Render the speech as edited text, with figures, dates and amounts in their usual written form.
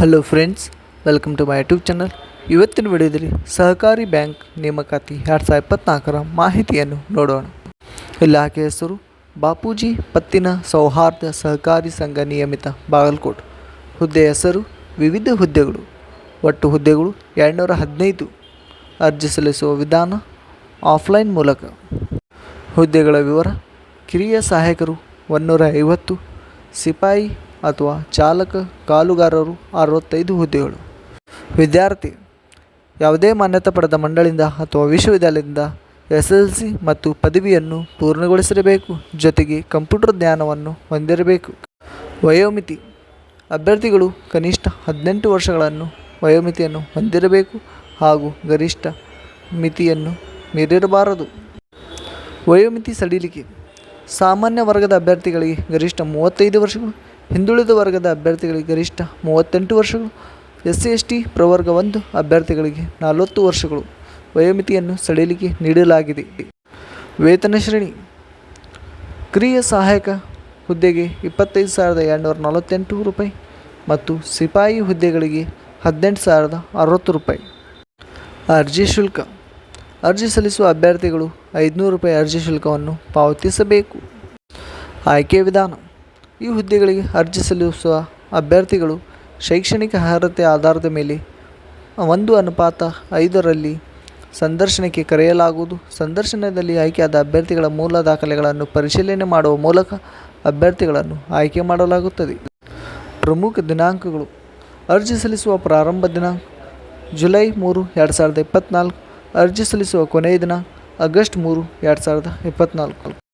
Hello friends, welcome to my YouTube channel. ಇವತ್ತಿನ ವಿಡಿಯೋದಲ್ಲಿ ಸಹಕಾರಿ ಬ್ಯಾಂಕ್ ನೇಮಕಾತಿ 2024ರ ಮಾಹಿತಿಯನ್ನು ನೋಡೋಣ. ಇಲಾಖೆ ಹೆಸರು ಬಾಪೂಜಿ ಪತ್ತಿನ ಸೌಹಾರ್ದ ಸಹಕಾರಿ ಸಂಘ ನಿಯಮಿತ ಬಾಗಲಕೋಟ್. ಹುದ್ದೆ ಹೆಸರು ವಿವಿಧ ಹುದ್ದೆಗಳು. ಒಟ್ಟು ಹುದ್ದೆಗಳು 215. ಅರ್ಜಿ ಸಲ್ಲಿಸುವ ವಿಧಾನ ಆಫ್ಲೈನ್ ಮೂಲಕ. ಹುದ್ದೆಗಳ ವಿವರ: ಕಿರಿಯ ಸಹಾಯಕರು 150, ಸಿಪಾಯಿ ಅಥವಾ ಚಾಲಕ ಕಾಲುಗಾರರು 65 ಹುದ್ದೆಗಳು. ವಿದ್ಯಾರ್ಥಿ ಯಾವುದೇ ಮಾನ್ಯತೆ ಪಡೆದ ಮಂಡಳಿಯಿಂದ ಅಥವಾ ವಿಶ್ವವಿದ್ಯಾಲಯದಿಂದ SSLC ಮತ್ತು ಪದವಿಯನ್ನು ಪೂರ್ಣಗೊಳಿಸಿರಬೇಕು. ಜೊತೆಗೆ ಕಂಪ್ಯೂಟರ್ ಜ್ಞಾನವನ್ನು ಹೊಂದಿರಬೇಕು. ವಯೋಮಿತಿ: ಅಭ್ಯರ್ಥಿಗಳು ಕನಿಷ್ಠ 18 ವರ್ಷಗಳನ್ನು ವಯೋಮಿತಿಯನ್ನು ಹೊಂದಿರಬೇಕು ಹಾಗೂ ಗರಿಷ್ಠ ಮಿತಿಯನ್ನು ಮೀರಿರಬಾರದು. ವಯೋಮಿತಿ ಸಡಿಲಿಕೆ: ಸಾಮಾನ್ಯ ವರ್ಗದ ಅಭ್ಯರ್ಥಿಗಳಿಗೆ ಗರಿಷ್ಠ 35 ವರ್ಷಗಳು, ಹಿಂದುಳಿದ ವರ್ಗದ ಅಭ್ಯರ್ಥಿಗಳಿಗೆ ಗರಿಷ್ಠ 38 ವರ್ಷಗಳು, SC/ST ಪ್ರವರ್ಗ 1 ಅಭ್ಯರ್ಥಿಗಳಿಗೆ 40 ವರ್ಷಗಳು ವಯೋಮಿತಿಯನ್ನು ಸಡಿಲಿಕೆ ನೀಡಲಾಗಿದೆ. ವೇತನ ಶ್ರೇಣಿ: ಕಿರಿಯ ಸಹಾಯಕ ಹುದ್ದೆಗೆ 25,248 ರೂಪಾಯಿ ಮತ್ತು ಸಿಪಾಯಿ ಹುದ್ದೆಗಳಿಗೆ 18,060 ರೂಪಾಯಿ. ಅರ್ಜಿ ಶುಲ್ಕ: ಅರ್ಜಿ ಸಲ್ಲಿಸುವ ಅಭ್ಯರ್ಥಿಗಳು 500 ರೂಪಾಯಿ ಅರ್ಜಿ ಶುಲ್ಕವನ್ನು ಪಾವತಿಸಬೇಕು. ಆಯ್ಕೆ ವಿಧಾನ: ಈ ಹುದ್ದೆಗಳಿಗೆ ಅರ್ಜಿ ಸಲ್ಲಿಸುವ ಅಭ್ಯರ್ಥಿಗಳು ಶೈಕ್ಷಣಿಕ ಅರ್ಹತೆ ಆಧಾರದ ಮೇಲೆ 1:5 ಸಂದರ್ಶನಕ್ಕೆ ಕರೆಯಲಾಗುವುದು. ಸಂದರ್ಶನದಲ್ಲಿ ಆಯ್ಕೆಯಾದ ಅಭ್ಯರ್ಥಿಗಳ ಮೂಲ ದಾಖಲೆಗಳನ್ನು ಪರಿಶೀಲನೆ ಮಾಡುವ ಮೂಲಕ ಅಭ್ಯರ್ಥಿಗಳನ್ನು ಆಯ್ಕೆ ಮಾಡಲಾಗುತ್ತದೆ. ಪ್ರಮುಖ ದಿನಾಂಕಗಳು: ಅರ್ಜಿ ಸಲ್ಲಿಸುವ ಪ್ರಾರಂಭ ದಿನಾಂಕ ಜುಲೈ 3, 2024. ಅರ್ಜಿ ಸಲ್ಲಿಸುವ ಕೊನೆಯ ದಿನಾಂಕ ಆಗಸ್ಟ್ 3, 2024.